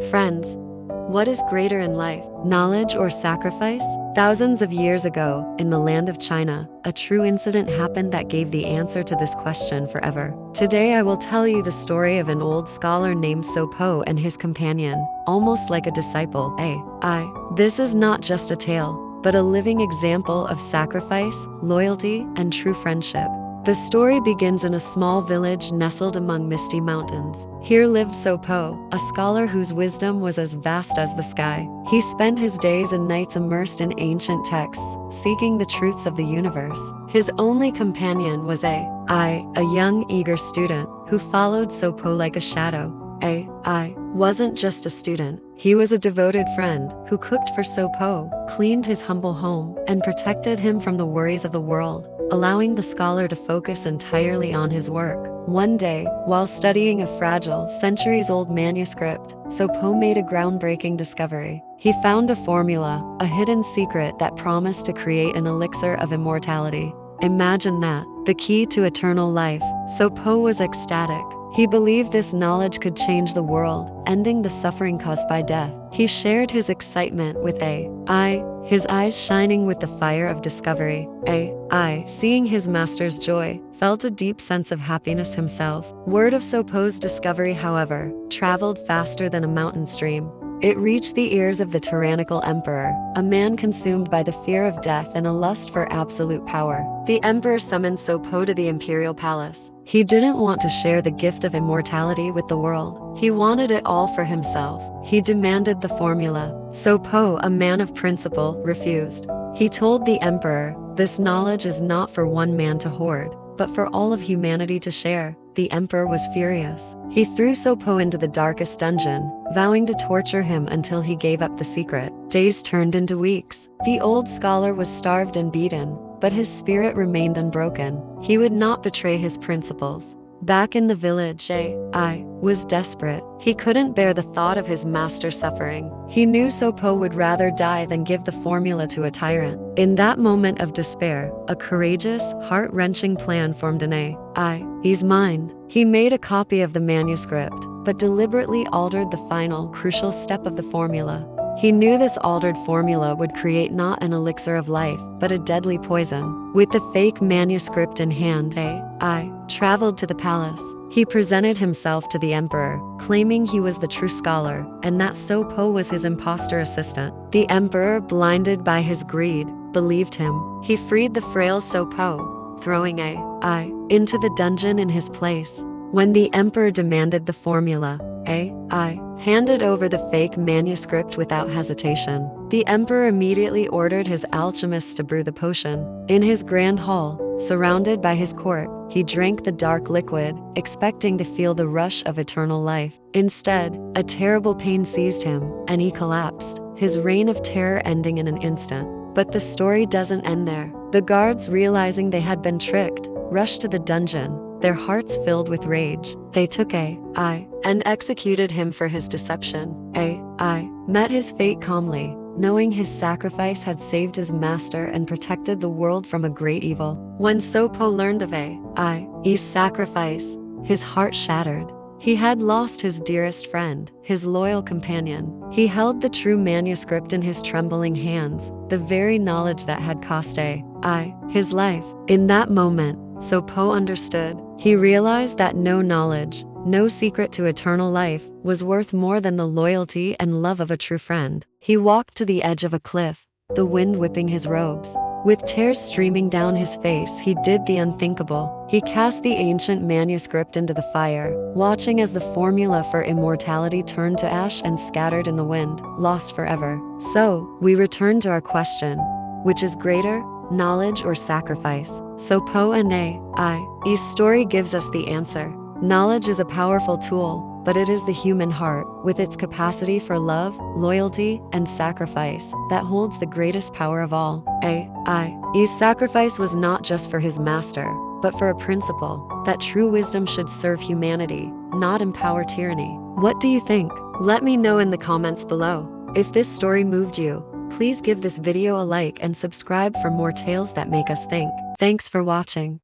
Friends, what is greater in life, knowledge or sacrifice? Thousands of years ago, in the land of China, a true incident happened that gave the answer to this question forever. Today I will tell you the story of an old scholar named So Po and his companion, almost like a disciple, Ayi. This is not just a tale, but a living example of sacrifice, loyalty, and true friendship. The story begins in a small village nestled among misty mountains. Here lived So Po, a scholar whose wisdom was as vast as the sky. He spent his days and nights immersed in ancient texts, seeking the truths of the universe. His only companion was Ayi, a young, eager student who followed So Po like a shadow. Ayi wasn't just a student. He was a devoted friend who cooked for So Po, cleaned his humble home, and protected him from the worries of the world, allowing the scholar to focus entirely on his work. One day, while studying a fragile, centuries-old manuscript, So Po made a groundbreaking discovery. He found a formula, a hidden secret that promised to create an elixir of immortality. Imagine that, the key to eternal life. So Po was ecstatic. He believed this knowledge could change the world, ending the suffering caused by death. He shared his excitement with Ayi, his eyes shining with the fire of discovery. Ayi, seeing his master's joy, felt a deep sense of happiness himself. Word of So Po's discovery, however, traveled faster than a mountain stream. It reached the ears of the tyrannical emperor, a man consumed by the fear of death and a lust for absolute power. The emperor summoned So Po to the imperial palace. He didn't want to share the gift of immortality with the world. He wanted it all for himself. He demanded the formula. So Po, a man of principle, refused. He told the emperor, "This knowledge is not for one man to hoard, but for all of humanity to share." The emperor was furious. He threw So Po into the darkest dungeon, vowing to torture him until he gave up the secret. Days turned into weeks. The old scholar was starved and beaten, but his spirit remained unbroken. He would not betray his principles. Back in the village, Ayi was desperate. He couldn't bear the thought of his master suffering. He knew So Po would rather die than give the formula to a tyrant. In that moment of despair, a courageous, heart-wrenching plan formed in Ayi's mind. He made a copy of the manuscript, but deliberately altered the final, crucial step of the formula. He knew this altered formula would create not an elixir of life, but a deadly poison. With the fake manuscript in hand, Ayi traveled to the palace. He presented himself to the emperor, claiming he was the true scholar, and that So Po was his imposter assistant. The emperor, blinded by his greed, believed him. He freed the frail So Po, throwing Ayi into the dungeon in his place. When the emperor demanded the formula, Ayi handed over the fake manuscript without hesitation. The emperor immediately ordered his alchemists to brew the potion. In his grand hall, surrounded by his court, he drank the dark liquid, expecting to feel the rush of eternal life. Instead, a terrible pain seized him, and he collapsed, his reign of terror ending in an instant. But the story doesn't end there. The guards, realizing they had been tricked, rushed to the dungeon, their hearts filled with rage. They took Ayi and executed him for his deception. Ayi met his fate calmly, knowing his sacrifice had saved his master and protected the world from a great evil. When So Po learned of Ayi's sacrifice, his heart shattered. He had lost his dearest friend, his loyal companion. He held the true manuscript in his trembling hands, the very knowledge that had cost Ayi his life. In that moment, So Po understood. He realized that no knowledge, no secret to eternal life, was worth more than the loyalty and love of a true friend. He walked to the edge of a cliff, the wind whipping his robes. With tears streaming down his face, he did the unthinkable. He cast the ancient manuscript into the fire, watching as the formula for immortality turned to ash and scattered in the wind, lost forever. So, we return to our question: which is greater, knowledge or sacrifice? So Po and Ayi's story gives us the answer. Knowledge is a powerful tool, but it is the human heart, with its capacity for love, loyalty, and sacrifice, that holds the greatest power of all. Ayi's sacrifice was not just for his master, but for a principle, that true wisdom should serve humanity, not empower tyranny. What do you think? Let me know in the comments below. If this story moved you, please give this video a like and subscribe for more tales that make us think. Thanks for watching.